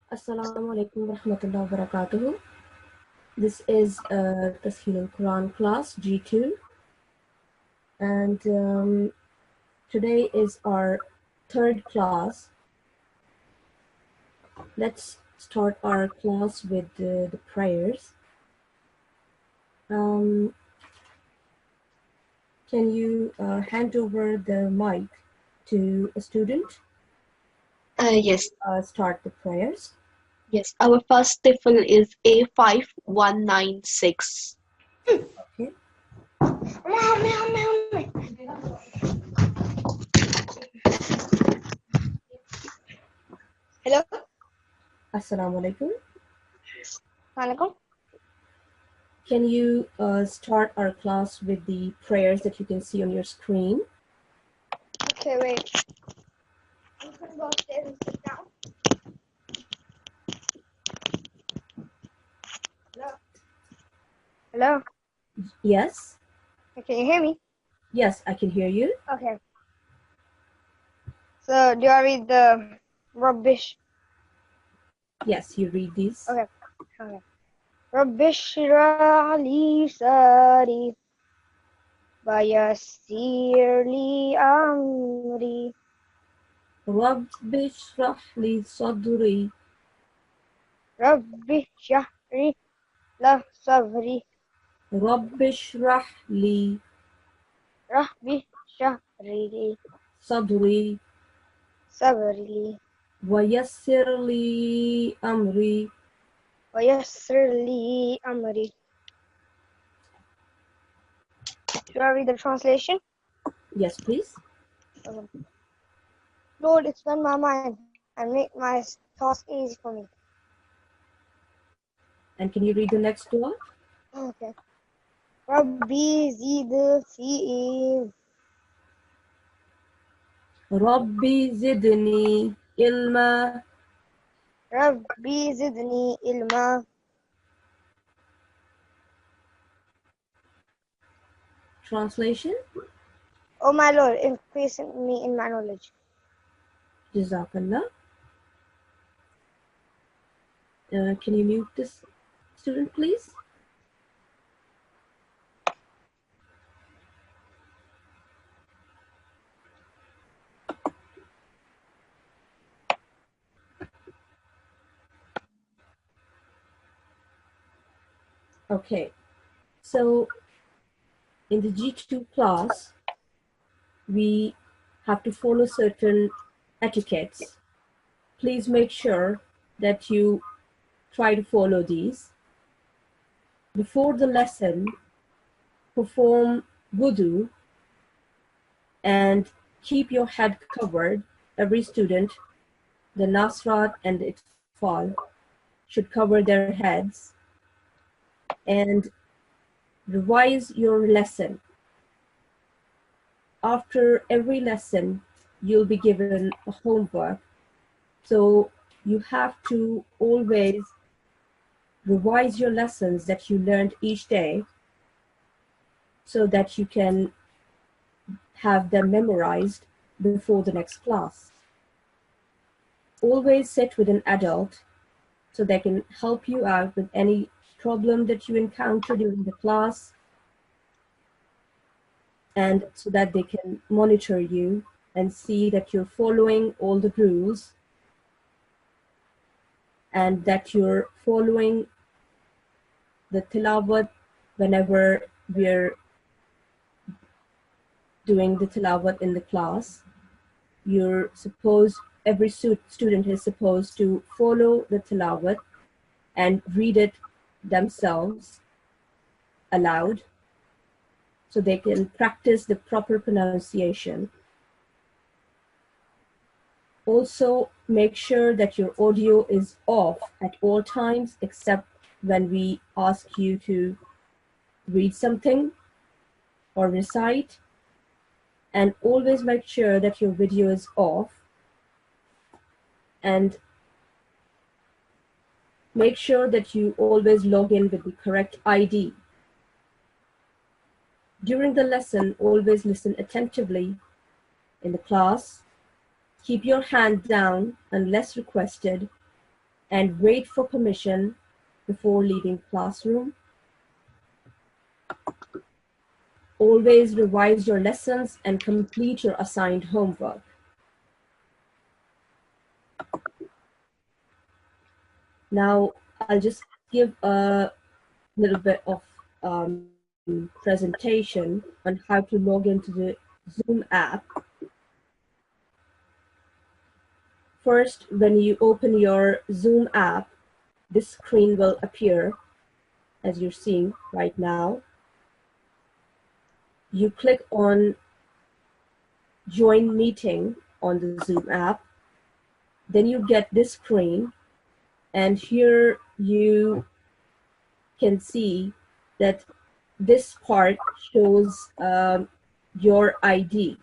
Assalamu alaikum warahmatullahi wabarakatuh. This is Tashilul-Quran class G2, and today is our third class. Let's start our class with the prayers. Can you hand over the mic to a student? Yes, Start the prayers. yes. Our first stifle is A5196. Okay. Hello. Assalamu alaikum. Alaikum. Can you start our class with the prayers that you can see on your screen? Okay, wait. I'm just gonna go upstairs and sit down. Hello. Hello. Yes. Can you hear me? Yes, I can hear you. Okay. So do I read the rubbish? Yes, you read these. Okay. Okay. Rubbish rali sari Bayasirli amri رب اشرح لي صدري Rabbi shahri la sabri رب اشرح لي Rabbi shahri صدري sabri ويسر لي أمري. Wayassirli amri. Should I read the translation? Yes, please. Lord, expand my mind and make my task easy for me. And can you read the next one? Okay. Rabbi zid fi ربي زدني علما. Rabbi zidni ilma. Translation. Oh my Lord, increase me in my knowledge. Jazakallah. Can you mute this student, please? Okay, so in the G2 class, we have to follow certain etiquettes. Please make sure that you try to follow these. Before the lesson, perform wudu and keep your head covered. Every student, the Nasirat and the Atfal, should cover their heads and revise your lesson. After every lesson, you'll be given a homework. So you have to always revise your lessons that you learned each day so that you can have them memorized before the next class. Always sit with an adult so they can help you out with any problem that you encounter during the class, and so that they can monitor you and see that you're following all the rules and that you're following the tilawat whenever we're doing the tilawat in the class. You're supposed, every student is supposed to follow the tilawat and read it themselves aloud so they can practice the proper pronunciation. Also, make sure that your audio is off at all times except when we ask you to read something or recite, and always make sure that your video is off, and make sure that you always log in with the correct ID. During the lesson, always listen attentively in the class. Keep your hand down unless requested, and wait for permission before leaving classroom. Always revise your lessons and complete your assigned homework. Now, I'll just give a little bit of presentation on how to log into the Zoom app. First, when you open your Zoom app, this screen will appear as you're seeing right now. You click on Join Meeting on the Zoom app. Then you get this screen, and here you can see that this part shows your ID.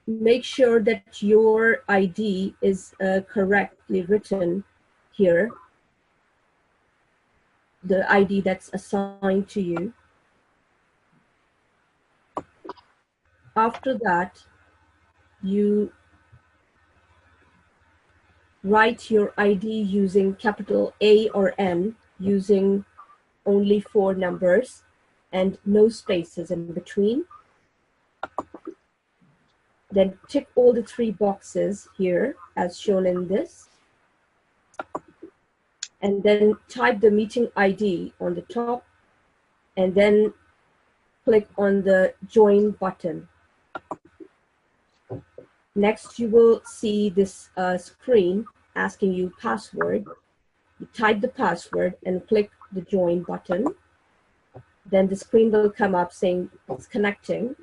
Make sure that your ID is correctly written here, the ID that's assigned to you. After that, you write your ID using capital A or N, using only 4 numbers and no spaces in between. Then tick all the 3 boxes here as shown in this. And then type the meeting ID on the top, and then click on the Join button. Next, you will see this screen asking you password. You type the password and click the Join button. Then the screen will come up saying it's connecting.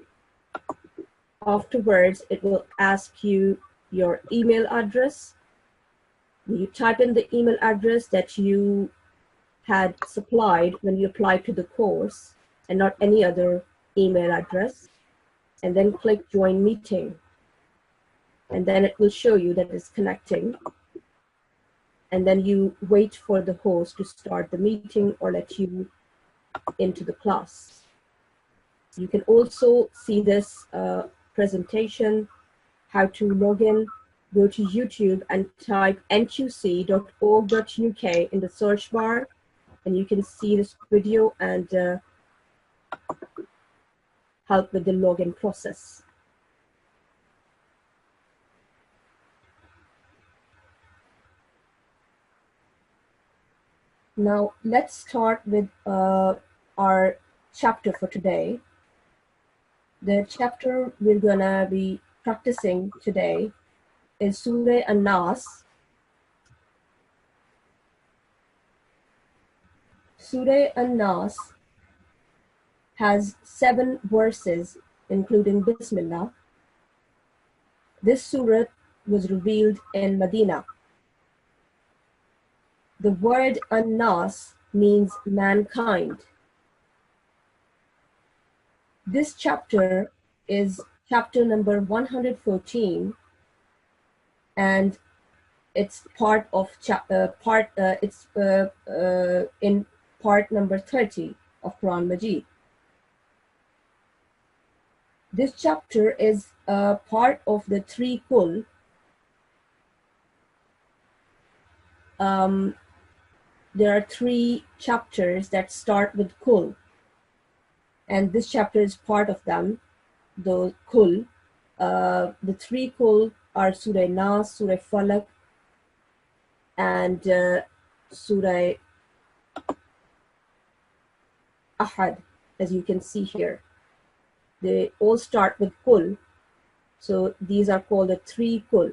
Afterwards, it will ask you your email address. You type in the email address that you had supplied when you applied to the course, and not any other email address, and then click Join Meeting. And then it will show you that it's connecting. And then you wait for the host to start the meeting or let you into the class. You can also see this presentation, how to log in. Go to YouTube and type nqc.org.uk in the search bar, and you can see this video and help with the login process. Now, let's start with our chapter for today. The chapter we're gonna be practicing today is Surah An-Nas. Surah An-Nas has 7 verses, including Bismillah. This surah was revealed in Medina. The word An-Nas means mankind. This chapter is chapter number 114, and it's part of in part number 30 of Quran Majid. This chapter is part of the 3 Kul. There are 3 chapters that start with Kul, and this chapter is part of them, the Kul. The 3 Kul are Surah Nas, Surah Falak, and Surah Ahad, as you can see here. They all start with Kul, so these are called the 3 Kul.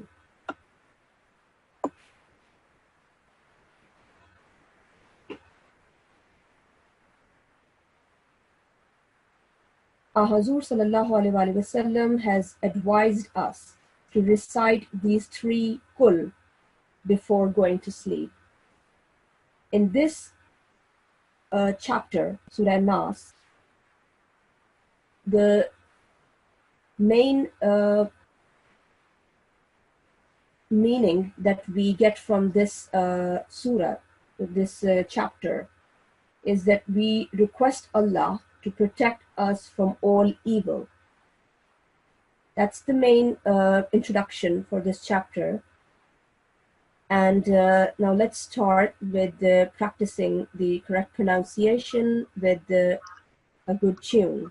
Our Hazur sallallahu alaihi wasallam has advised us to recite these 3 Kul before going to sleep. In this chapter, Surah Nas, the main meaning that we get from this surah, this chapter, is that we request Allah to protect us from all evil. That's the main introduction for this chapter. And now let's start with practicing the correct pronunciation with a good tune.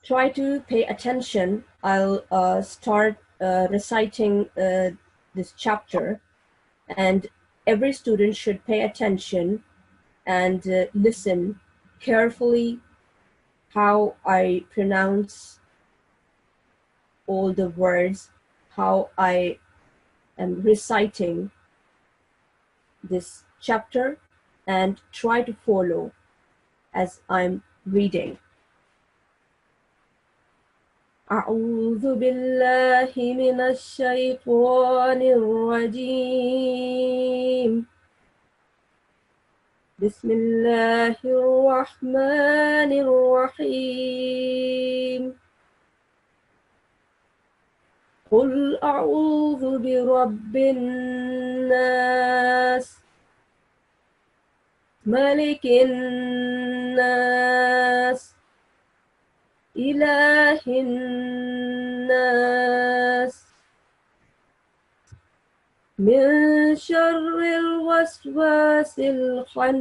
Try to pay attention. I'll start reciting this chapter, and every student should pay attention and listen carefully how I pronounce all the words, how I am reciting this chapter, and try to follow as I'm reading. أعوذ بالله من الشيطان الرجيم. بسم الله الرحمن الرحيم. قل أعوذ برب الناس ملك الناس إله الناس من شر الوسواس الخناس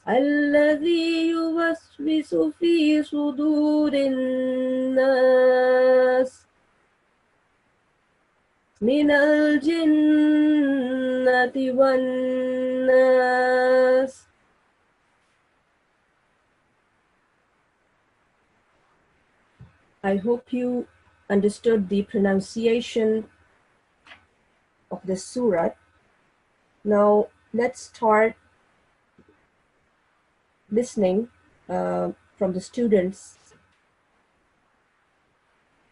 الذي يوسوس في صدور الناس من الجنة والناس. I hope you understood the pronunciation of this surah. Now let's start listening from the students.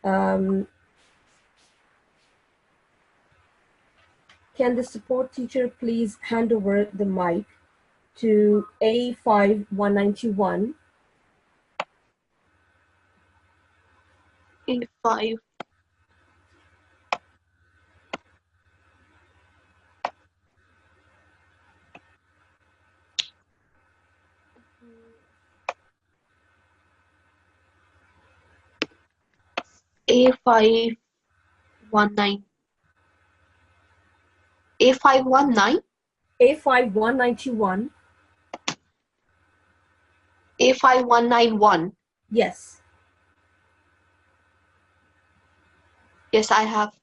Can the support teacher please hand over the mic to A5191? A5. A519. A519. A5191. A5191. Yes. Yes, I have.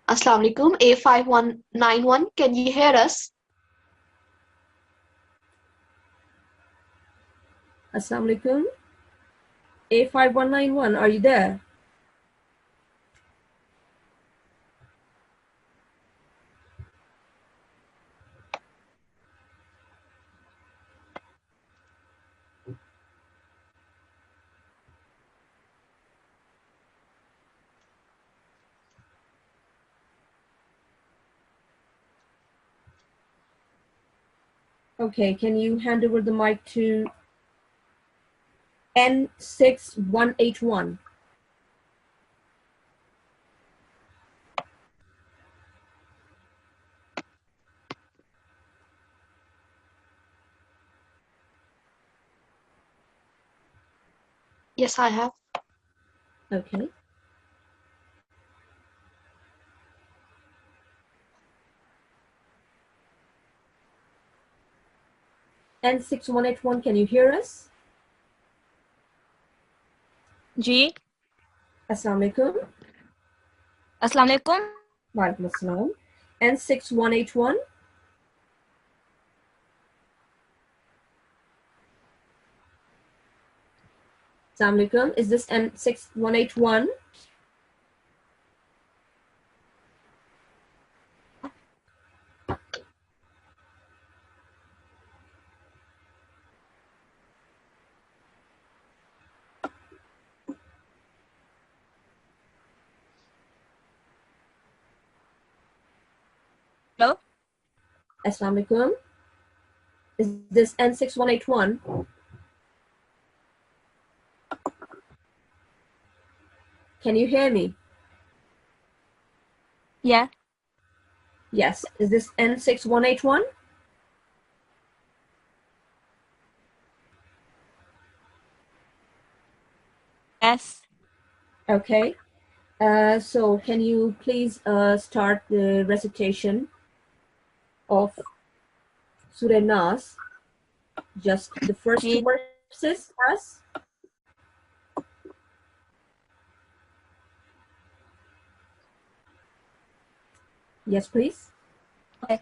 Assalamu alaikum. A5191. Can you hear us? Assalamu alaikum. A5191, are you there? Okay, can you hand over the mic to N6181? Yes, I have. Okay. N6181, can you hear us? Ji Assalamu alaikum. अस्सलाम वालेकुम Walaikum assalam. N6181. Assalamu alaikum. Is this N6181? Hello Assalamu alaikum. Is this N6181? Can you hear me? Yeah. Yes. Is this N6181? Yes. Okay. So can you please start the recitation of Surah Nas, just the first two G. verses for us? Yes, please. Okay.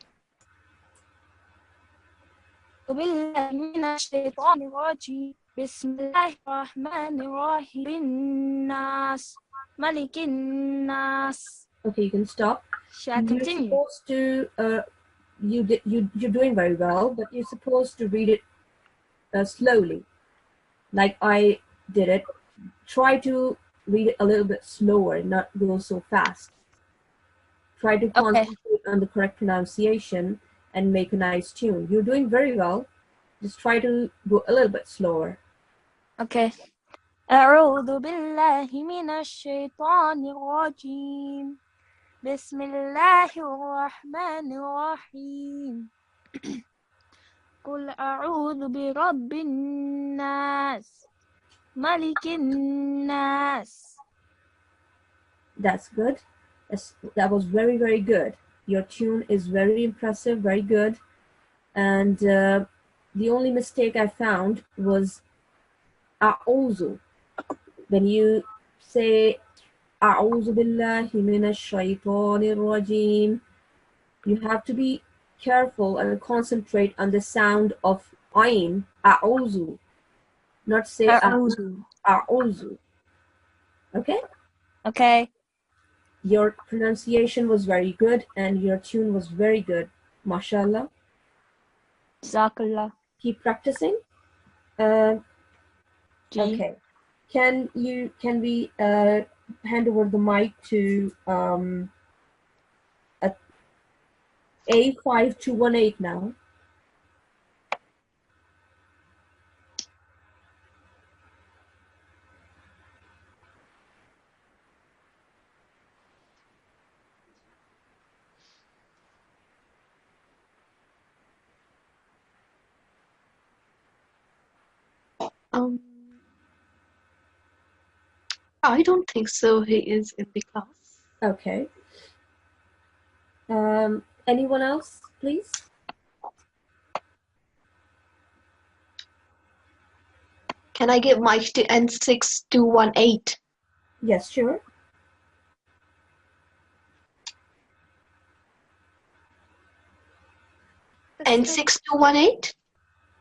بالله من الشيطان الرجيم بسم الله الرحمن الرحيم الناس ملك الناس. Okay, you can stop. Shall I You're continue? supposed to you're doing very well, but you're supposed to read it slowly, like I did it. Try to read it a little bit slower, not go so fast. Try to Okay. concentrate on the correct pronunciation and make a nice tune. You're doing very well. Just try to go a little bit slower. Okay. أعوذ بالله من الشيطان الرجيم بسم الله الرحمن الرحيم قل أعوذ برب الناس ملك الناس. That's good. That was very, very good. Your tune is very impressive, very good. And the only mistake I found was a'udhu. When you say a'udhu billahi minash shaitanir rajim, you have to be careful and concentrate on the sound of ayn, a'udhu, not say أعوذ. a'udhu. Okay? Okay. Your pronunciation was very good and your tune was very good. MashaAllah. Jazakallah. Keep practicing. G. Okay. Can we hand over the mic to A5218 now? I don't think so. He is in the class. Okay. Anyone else, please? Can I give mic to N6218? Yes, sure. N6218?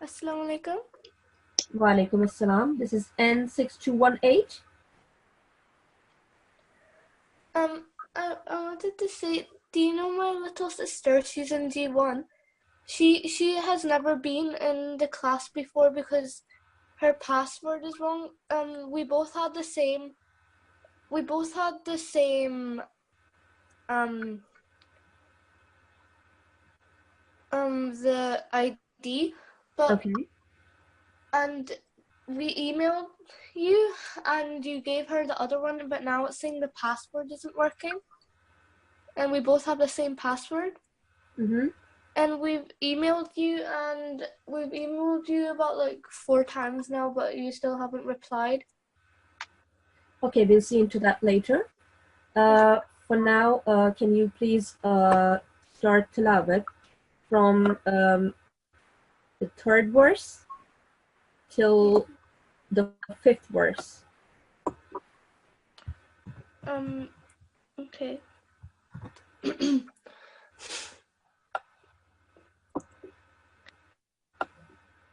Assalamu alaikum. Wa alaikum assalam. This is N6218. I wanted to say, do you know my little sister? She's in G1. She has never been in the class before because her password is wrong. We both had the same. The ID, but Okay. and we emailed you and you gave her the other one, but now it's saying the password isn't working. And we both have the same password. Mm-hmm. And we've emailed you about like 4 times now, but you still haven't replied. Okay, we'll see into that later. For now, can you please start tilawat from the third verse till the fifth verse? Okay.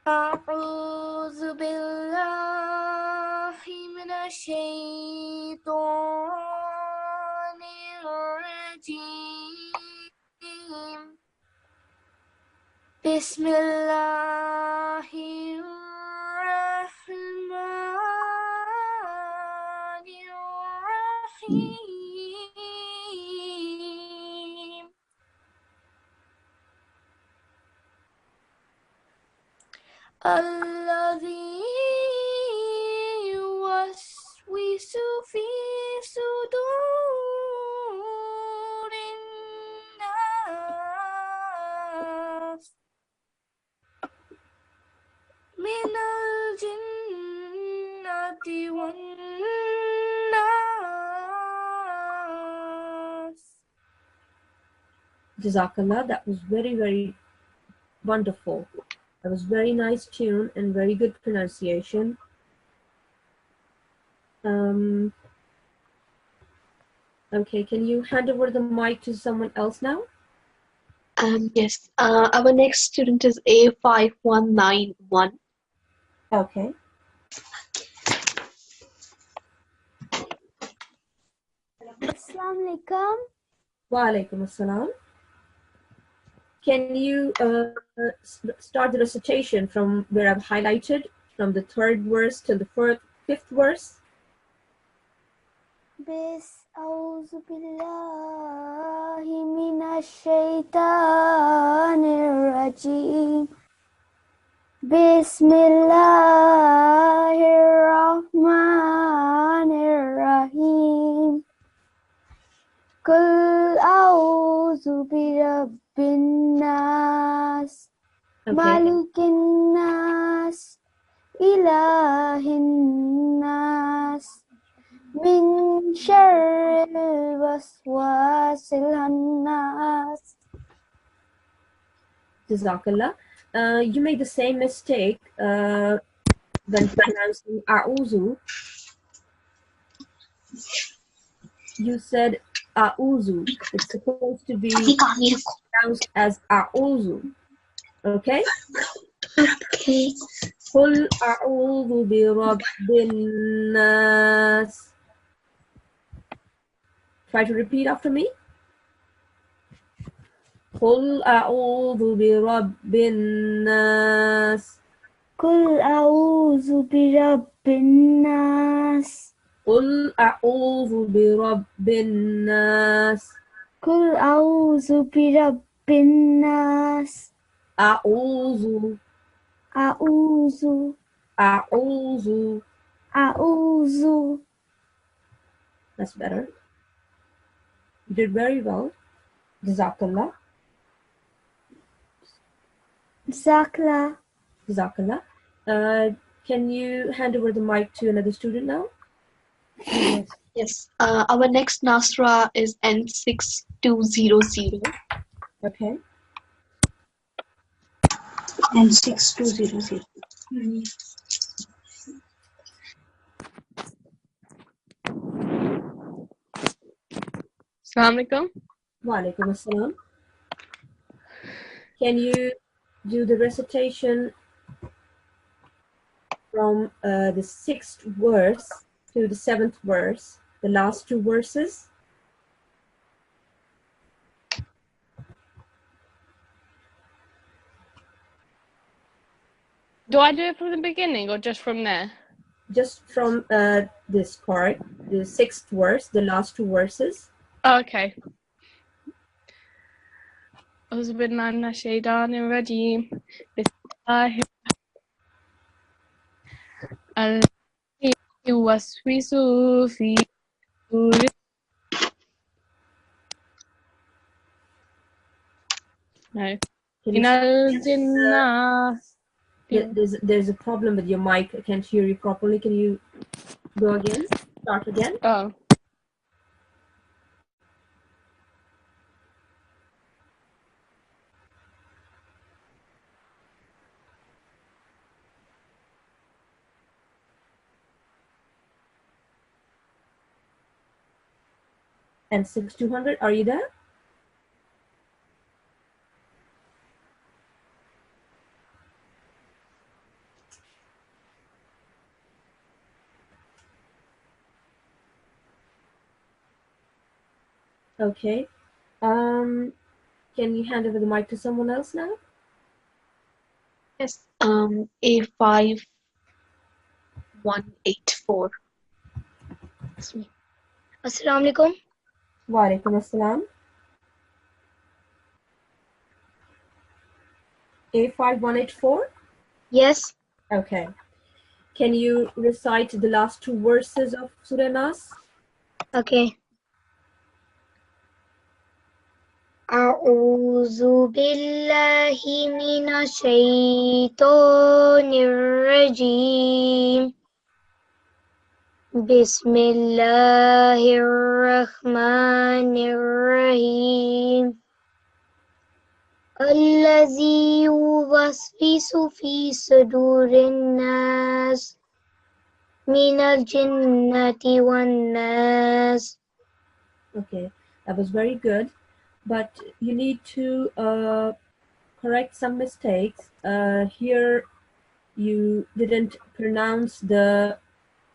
أعوذ بالله من الشيطان الرجيم بسم الله الرحمن الرحيم الذي يوسوس في صدور والناس. Jazakallah, that was very, very wonderful. That was very nice tune and very good pronunciation. Okay, can you hand over the mic to someone else now? Yes. Our next student is A5191. Okay. Assalamu alaikum. Wa alaikum assalam. Can you start the recitation from where I've highlighted, from the third verse till the fifth verse? أعوذ بالله من الشيطان الرجيم بسم الله الرحمن الرحيم قل أعوذ برب الناس ملك الناس إله الناس من شر الوسواس الخناس. Jazakallah. You made the same mistake when pronouncing A'uzu. You said A'uzu. It's supposed to be pronounced as A'uzu. Okay? Okay. قل أعوذ برب الناس. Try to repeat after me. قل أعوذ برب الناس. قل أعوذ برب الناس. قل أعوذ برب الناس. قل أعوذ برب الناس. أعوذ أعوذ أعوذ. أعوذ. That's better. You did very well. Jazakallah. Jazakallah. Jazakallah. Can you hand over the mic to another student now? Yes. Our next Nasra is N6200. Okay. N6200. Assalamu alaikum. Wa alaikum assalam. Can you do the recitation from the 6th verse to the 7th verse, the last two verses? Do I do it from the beginning or just from there? Just from this part, the 6th verse, the last two verses. Oh, okay. أعوذ بالله من الشيطان الرجيم بسم الله الذي يوسوس في صدور No. Can من you, الجنة. there's a problem with your mic. I can't hear you properly. Can you go again? Start again? Oh. And 6200, are you there? Okay. Can you hand over the mic to someone else now? Yes. A5184. Assalamu alaikum. Wa alaikum assalam. A5184? Yes. Okay. Can you recite the last two verses of Surah Nas? Okay. أعوذ بالله من الشيطان الرجيم Bismillahirrahmanirrahim. الذي يوسوس في صدور الناس من الجنة والناس. Okay, that was very good, but you need to correct some mistakes. Here you didn't pronounce the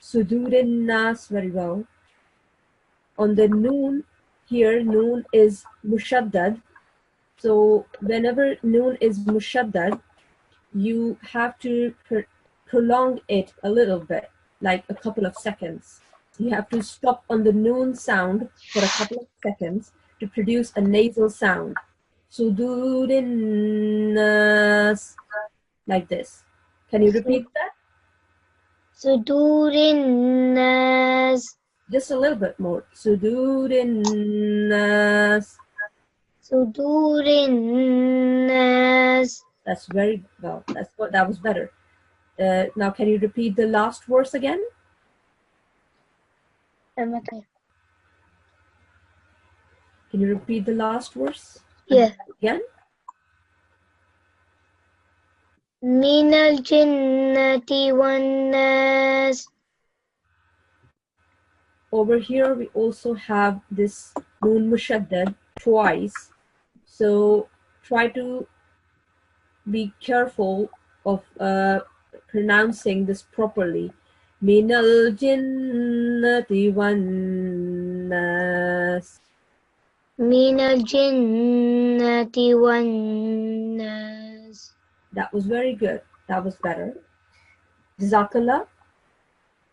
sudurin nas very well. On the noon, here noon is mushaddad. So whenever noon is mushaddad, you have to prolong it a little bit, like a couple of seconds. You have to stop on the noon sound for a couple of seconds to produce a nasal sound. Sudurin nas, like this. Can you repeat that? Sudurin nas. Just a little bit more. Sudurin nas. Sudurin nas. That's very well. That was better. Now, can you repeat the last verse again? Okay. Can you repeat the last verse? Yeah. Again? من الجنة والناس. Over here, we also have this noon mushaddad twice. So try to be careful of pronouncing this properly. Min al jinnati wan nas. من الجنة والناس. That was very good. That was better. Jazakallah.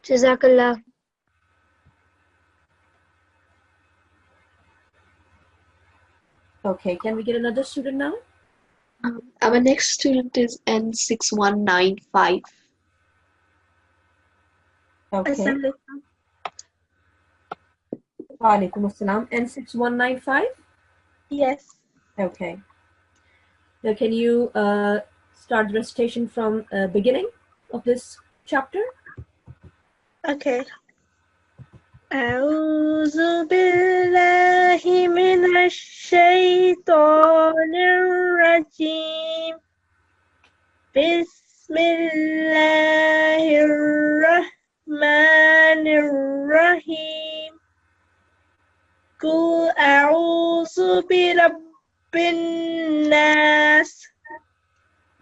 Jazakallah. Okay, can we get another student now? Our next student is N6195. Okay. Walaikum assalam. N6195? Yes. Okay. Now, can you start the recitation from beginning of this chapter? Okay. أعوذ بالله من الشيطان الرجيم. بسم الله الرحمن الرحيم. قل أعوذ برب الناس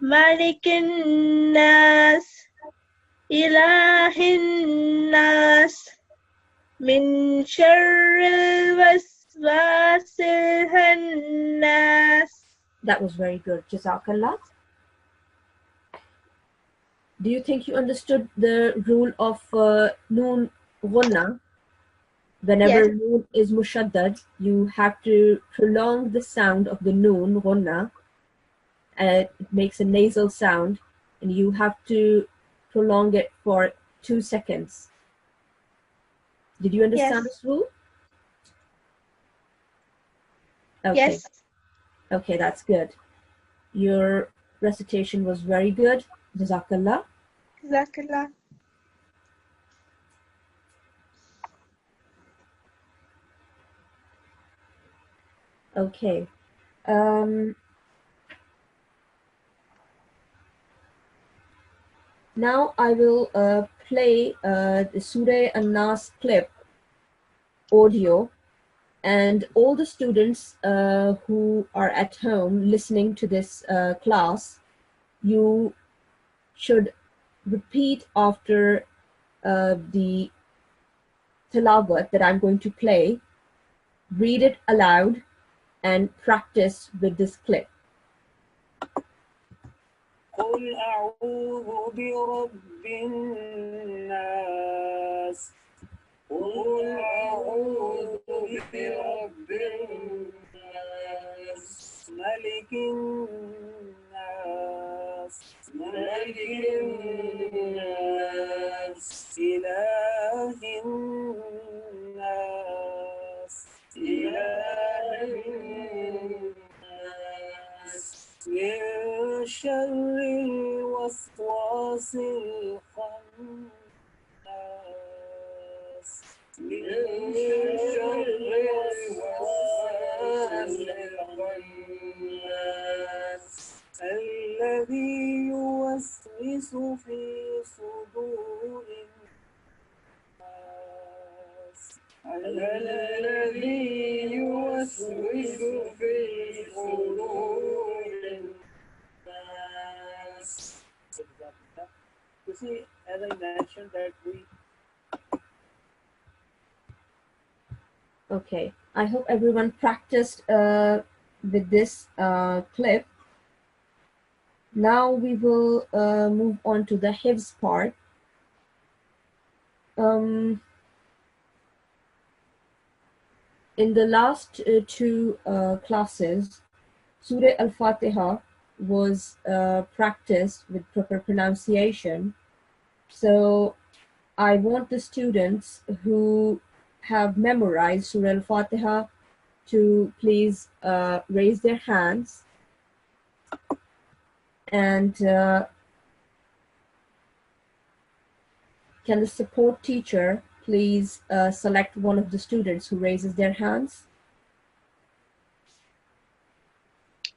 ملك الناس إله الناس من شر الوسواس الخناس. That was very good. Jazakallah. Do you think you understood the rule of noon ghunna? Whenever Yes. noon is mushaddad, you have to prolong the sound of the noon ghunna. It makes a nasal sound, and you have to prolong it for 2 seconds. Did you understand Yes. this rule? Okay. Yes. Okay, that's good. Your recitation was very good. Jazakallah. Jazakallah. Okay. Now I will play the Surah An-Nas clip audio, and all the students who are at home listening to this class, you should repeat after the tilawat that I'm going to play, read it aloud, and practice with this clip. قل أعوذ برب الناس. قل أعوذ برب الناس ملك الناس ملك الناس إله الناس إله الناس من شر الوسواس الخناس من شر الوسواس الخناس الذي يوسوس في صدور الناس الذي يوسوس في صدور الناس. You see, as I mentioned that Okay, I hope everyone practiced with this clip. Now we will move on to the hifz part. In the last two classes, Surah Al-Fatiha was practiced with proper pronunciation. So I want the students who have memorized Surah Al-Fatiha to please raise their hands, and can the support teacher please select one of the students who raises their hands?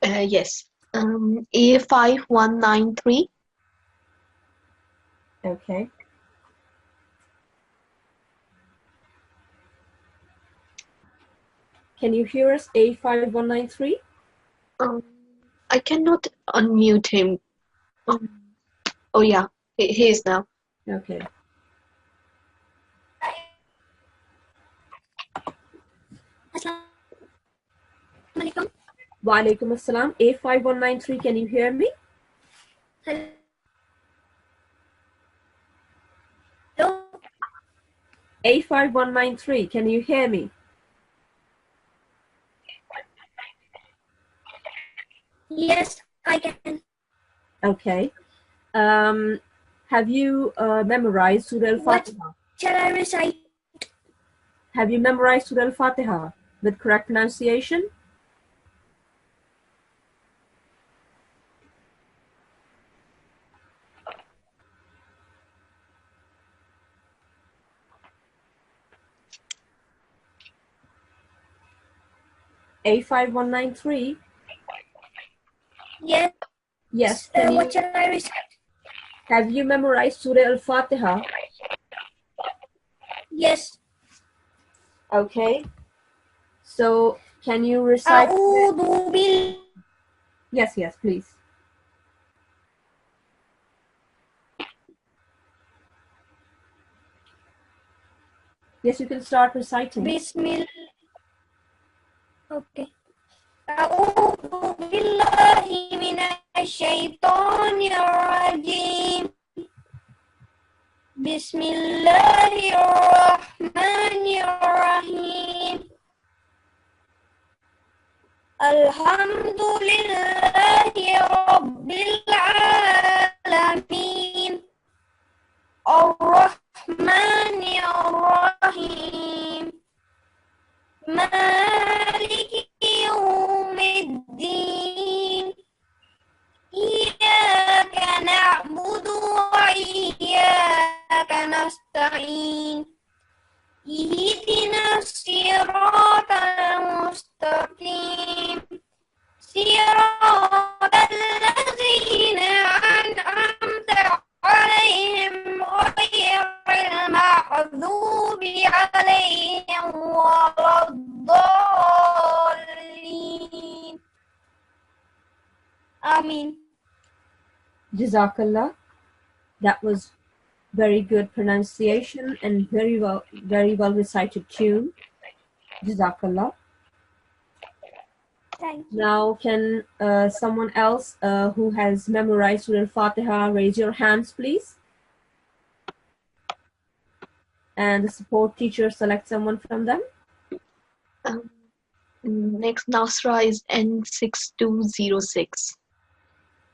Yes. A5193. Okay. Can you hear us, A5193? I cannot unmute him. Oh yeah, he is now. Okay. Wa alaikum assalam. A5193, can you hear me? Hello? A5193, can you hear me? Yes, I can. Okay. Have you memorized Surah Al-Fatiha? What shall I recite? Have you memorized Surah Al-Fatiha with correct pronunciation? A5193? Yes. Yes. What shall I recite? Have you memorized Surah Al-Fatiha? Yes. Okay. So, can you recite? Yes, yes, please. Yes, you can start reciting. Bismillah. Okay. أعوذ بالله من الشيطان الرجيم. بسم الله الرحمن الرحيم. الحمد لله رب العالمين. الرحمن الرحيم. مالك يوم الدين. إياك نعبد وإياك نستعين. اهدنا الصراط المستقيم. صراط الذين أنعمت عليهم غير المغضوب عليهم ولا الضالين. Amin. Jazakallah. That was very good pronunciation and very well recited tune. Jazakallah. Thank you. Now, can someone else who has memorized Surah Al-Fatiha raise your hands, please? And the support teacher select someone from them. Next Nasra is N6206.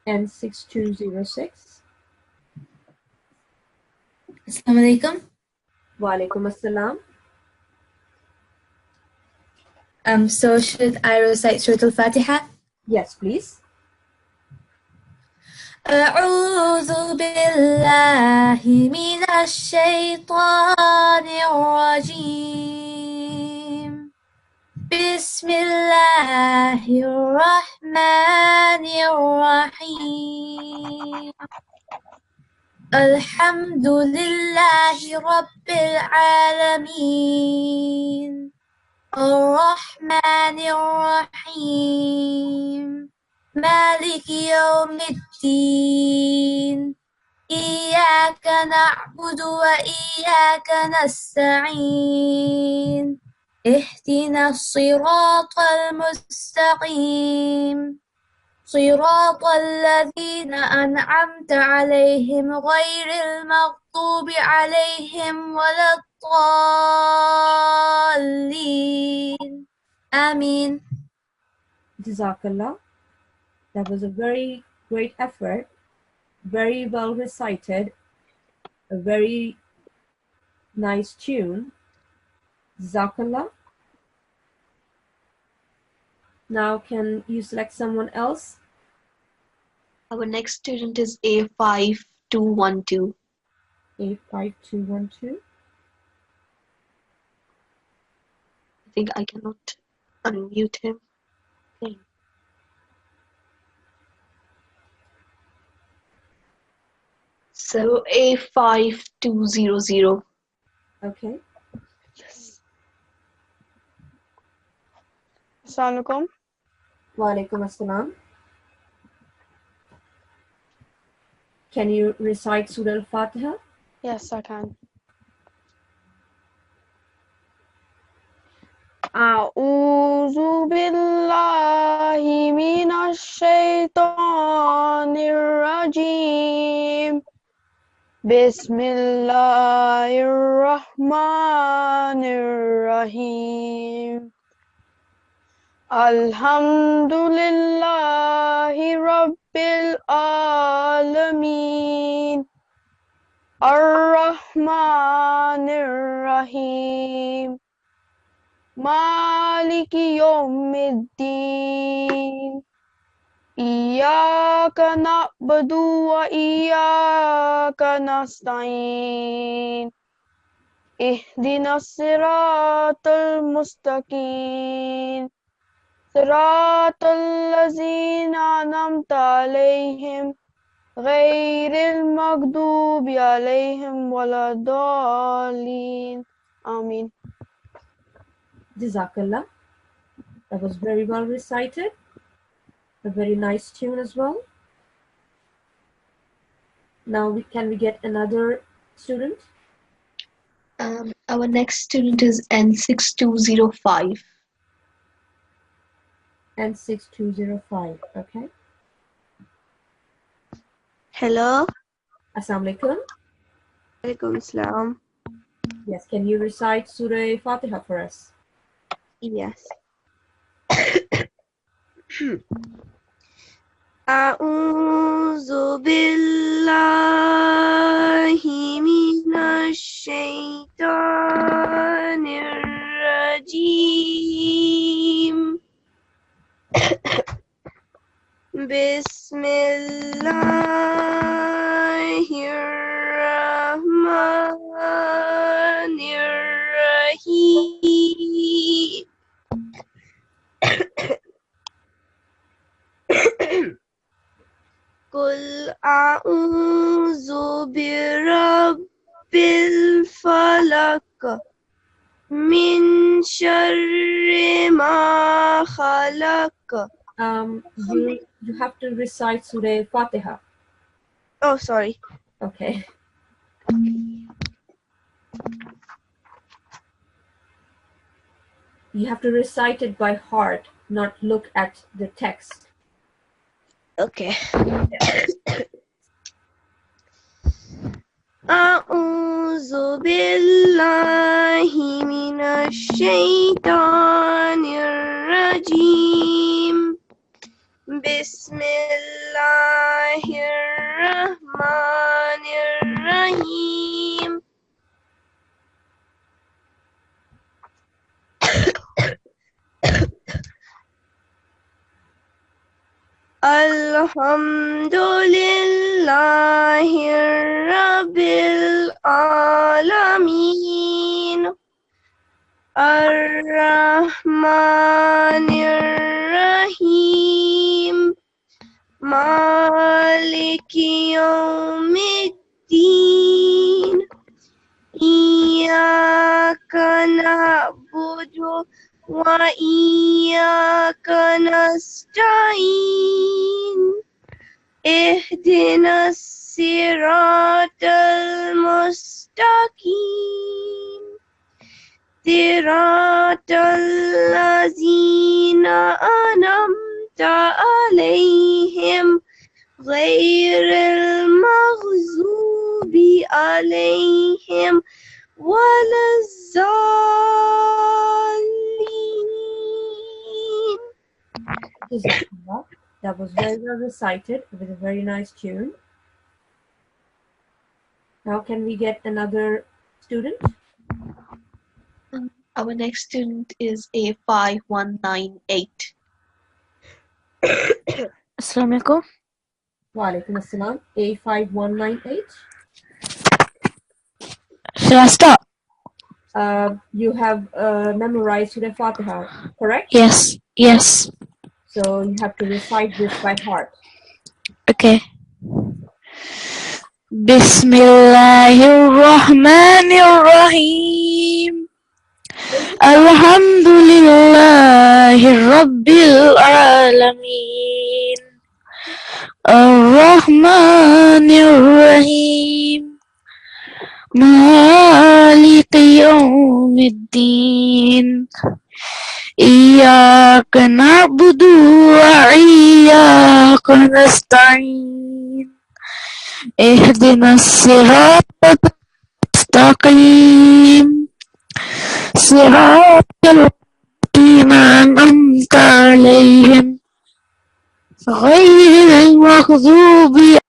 N6206. Assalamu alaikum. Wa alaikum assalam. So should I recite Surah Al-Fatiha? Yes, please. أعوذ بالله من الشيطان الرجيم بسم الله الرحمن الرحيم الحمد لله رب العالمين الرحمن الرحيم مالك يوم الدين إياك نعبد وإياك نستعين اهدنا الصراط المستقيم صراط الذين أنعمت عليهم غير المغضوب عليهم ولا الضالين آمين. Jazakallah. That was a very great effort, very well recited, a very nice tune. Jazakallah. Now can you select someone else? Our next student is A5212. A5212. I think I cannot unmute him. Okay. So A5200. Okay. Assalamu alaikum. Wa alaikum assalam. Can you recite Surah Al-Fatiha? Yes, I can. أعوذ بالله من الشيطان الرجيم بسم الله الرحمن الرحيم الحمد لله رب العالمين الرحمن الرحيم مالك يوم الدين إياك نعبد وإياك نستعين اهدنا الصراط المستقيم صراط الذين أنعمت عليهم غير المغضوب عليهم ولا الضالين آمين. Jazakallah. That was very well recited. A very nice tune as well. Now can we get another student? Our next student is N6205. N6205. Okay. Hello. Assalamu alaikum. Alaikum assalam. Yes, can you recite Surah Fatiha for us? Yes. أعوذ بالله من الشيطان الرجيم بسم الله الرحمن الرحيم قل أعوذ برب الفلق من شر ما خلق. You have to recite Surah Fatiha. Oh, sorry. Okay. You have to recite it by heart, not look at the text. Okay. أعوذ بالله من الشيطان الرجيم بسم الله الرحمن الرحيم Alhamdulillahi Rabbil Alameen. Ar-Rahmanir Rahim. Maliki Yawmiddin. Iyyaka na'budu wa iyyaka nasta'in. Ihdinas siratal mustaqim. Siratal lazina an'amta alayhim ghairil maghdubi alayhim walazzallin. Jazakallah. That was very well recited with a very nice tune. Now can we get another student? Our next student is A5198. Assalamu alaikum. Wa alaikum assalam. A5198. Shall I start? You have memorized Surah Fatiha, correct? Yes. Yes. So you have to recite this by heart. Okay. Bismillahirrahmanirrahim. Alhamdulillahi Rabbil Alameen. Ar-Rahmanir-Rahim. Maliki Yawmiddin. Iyyaka na'budu wa iyyaka nasta'in. Ihdinas siratal mustaqim. Siratal ladzina an'amta 'alaihim ghairil maghdubi.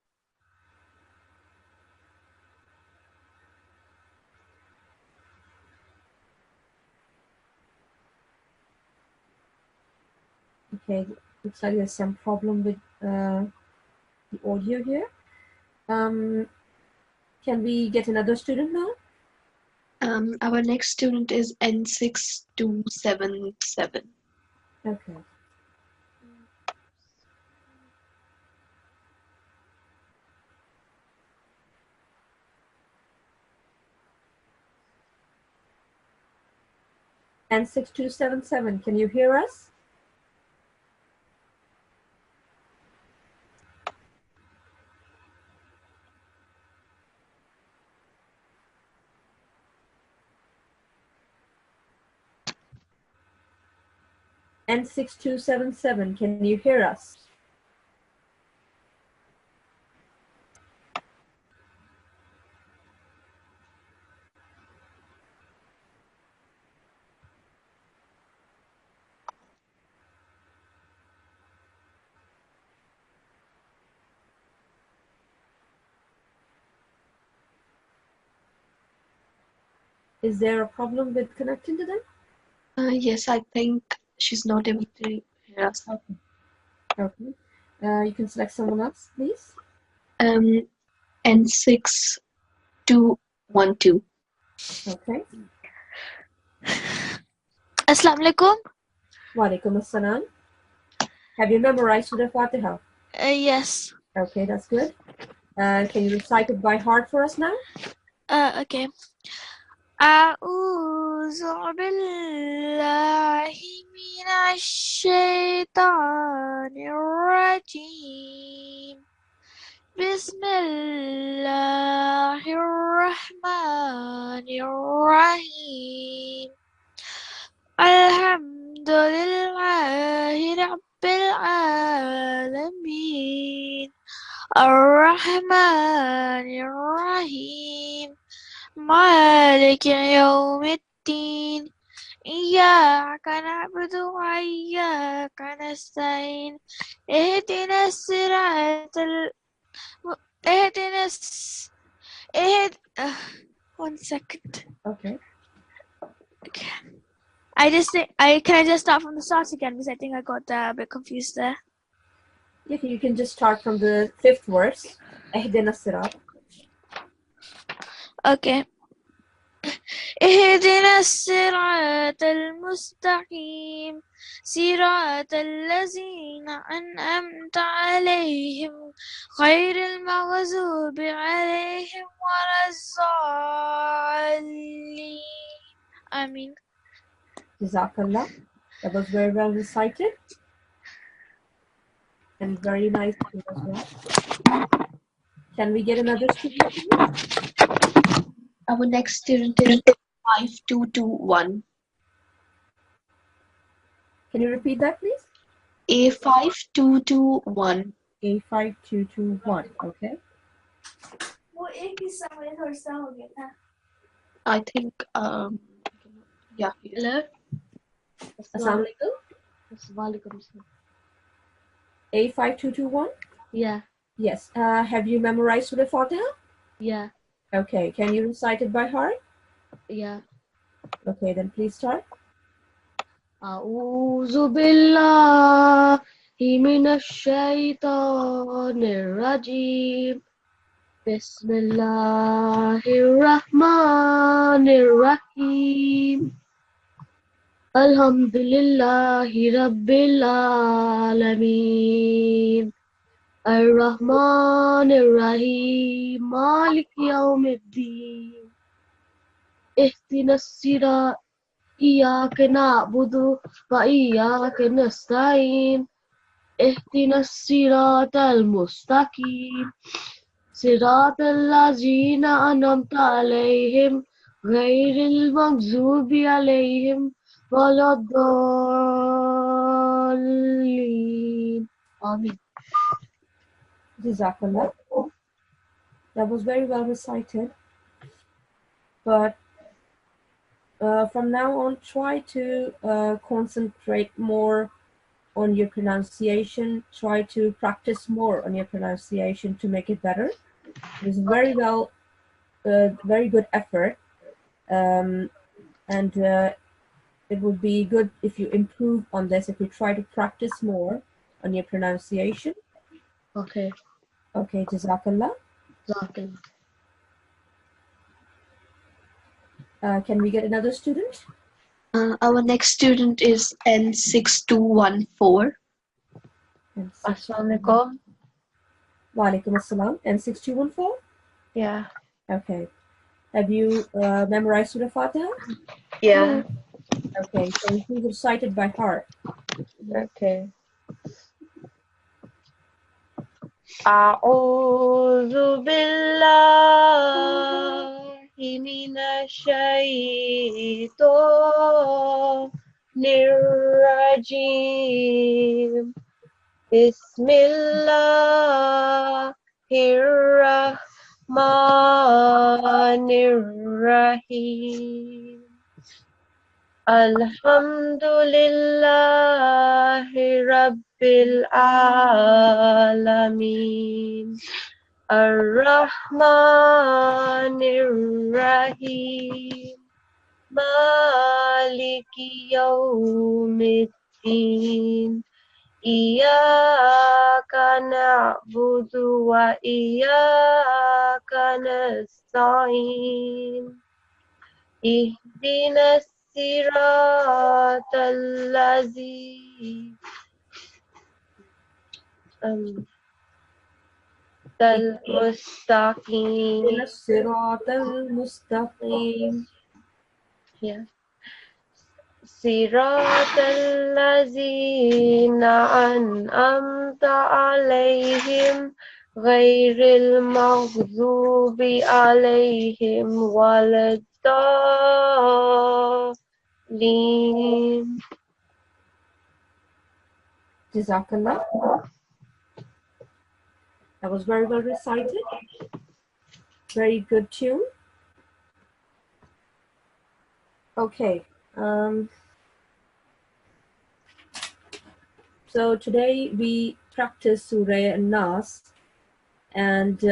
Okay, looks like there's some problem with the audio here. Can we get another student now? Our next student is N6277. Okay. N6277, can you hear us? N6277, can you hear us? Is there a problem with connecting to them? Yes, I think she's not able to hear us. Okay. You can select someone else, please. N6212. Okay. Assalamu alaikum. Wa alaikum assalam. Have you memorized Surah Fatiha? Yes. Okay, that's good. Can you recite it by heart for us now? Okay. أعوذ بالله من الشيطان الرجيم. بسم الله الرحمن الرحيم. الحمد لله رب العالمين. الرحمن الرحيم. مالك يوم الدين. إياك نعبد وإياك نستعين. اهدنا الصراط one second. Okay. Can I just start from the start again because I think I got a bit confused there. If you can just start from the 5th verse. اهدنا الصراط. Okay. اهدنا الصراط المستقيم صراط الذين أنعمت عليهم غير المغضوب عليهم ولا الضالين. آمين. Jazakallah. That was very well recited. And very nice too as well. Can we get another student, please? Our next student is 5221. Can you repeat that, please? A5221. A5221. Okay. I think, yeah. Hello? Assalamu alaikum. Walaikum assalam. A5221? Yeah, Yes. Have you memorized Surah Fatiha? yeah, Okay. Can you recite it by heart? yeah. Okay, then please start. أعوذ بالله من الشيطان الرجيم بسم الله الرحمن الرحيم الحمد لله رب العالمين الرحمن الرحيم مالك يوم الدين اهدنا الصراط إياك نعبد وإياك نستعين اهدنا الصراط المستقيم صراط الذين أنعمت عليهم غير المغضوب عليهم ولا الضالين. آمين. Jazakallah. That was very well recited. But from now on, try to concentrate more on your pronunciation. Try to practice more on your pronunciation to make it better. It's very well, very good effort. And it would be good if you improve on this, if you try to practice more on your pronunciation. Okay. Okay, Jazakallah. Okay. Can we get another student? Our next student is N6214. Assalamualaikum. Walaikum assalam. N6214? Yeah. Okay. Have you memorized Surah Fatiha? Yeah. Okay, so please recite it by heart. Okay. أعوذ بالله من الشيطان الرجيم بسم الله الرحمن الرحيم الحمد لله رب العالمين الرحمن الرحيم مالك يوم الدين إياك نعبد وإياك نستعين اهدنا الصراط الذي المستقيم الصراط المستقيم. Yeah. صراط الذين أنعمت عليهم غير المغضوب عليهم ولا الضالين. Jazakallah. That was very well recited. Very good tune. Okay. So today we practice Surah An-Nas, and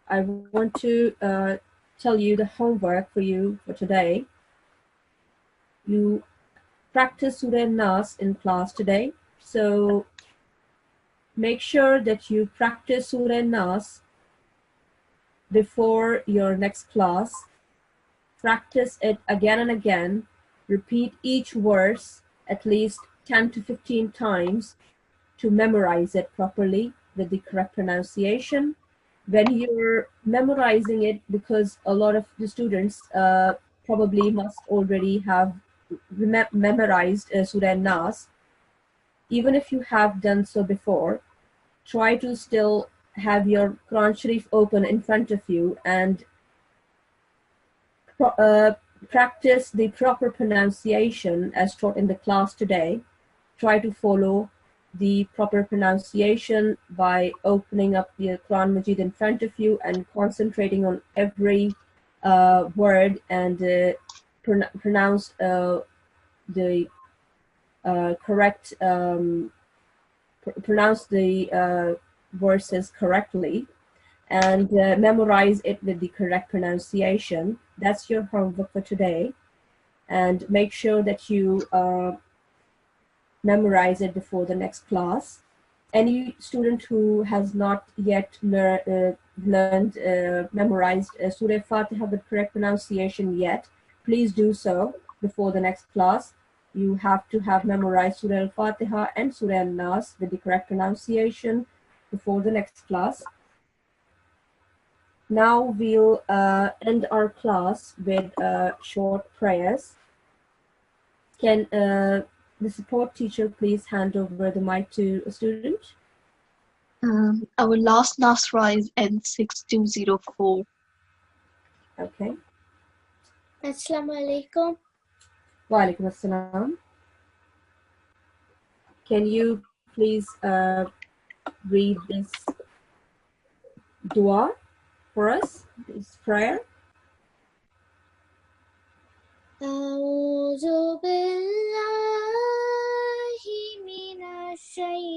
I want to tell you the homework for you for today. You practice Surah An-Nas in class today. So make sure that you practice Surah Nas before your next class. Practice it again and again. Repeat each verse at least 10 to 15 times to memorize it properly with the correct pronunciation. When you're memorizing it, because a lot of the students probably must already have memorized Surah Nas, even if you have done so before, try to still have your Quran Sharif open in front of you and practice the proper pronunciation as taught in the class today. Try to follow the proper pronunciation by opening up the Quran Majid in front of you and concentrating on every word and pronounce the correct pronounce the verses correctly and memorize it with the correct pronunciation. That's your homework for today, and make sure that you memorize it before the next class. Any student who has not yet memorized Surah Fatiha with correct pronunciation yet, please do so before the next class. You have to have memorized Surah Al-Fatiha and Surah Al-Nas with the correct pronunciation before the next class. Now we'll end our class with short prayers. Can the support teacher please hand over the mic to a student? Our last Nasirat is N6204. Okay. Assalamu alaikum. Wa alaikum assalam. Can you please read this dua for us, this prayer? أعوذ بالله من الشيطان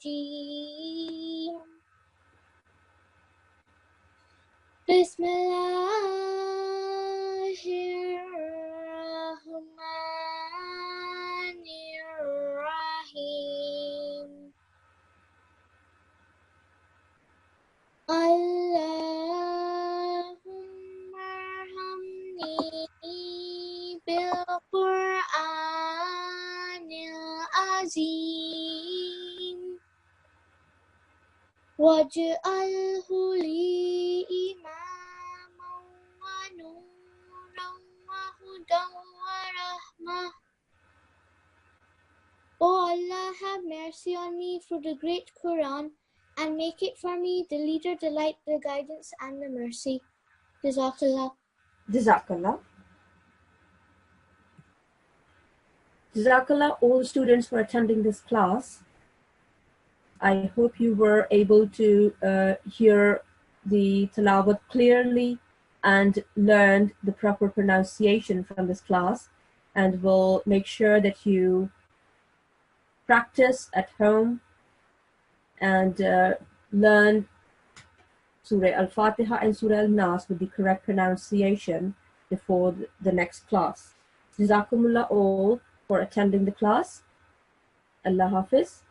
الرجيم بسم الله الرحمن الرحيم اللهم ارحمني بالقرآن العظيم واجعله لي إماما ونورا وهدى ورحمة. O Allah, have mercy on me through the great Quran and make it for me the leader, the light, the guidance, and the mercy. Jazakallah. Jazakallah. Jazakallah, all students for attending this class. I hope you were able to hear the tilawat clearly and learned the proper pronunciation from this class, and will make sure that you practice at home and learn Surah Al-Fatiha and Surah Al-Nas with the correct pronunciation before the next class. Jazakumullah all for attending the class. Allah Hafiz.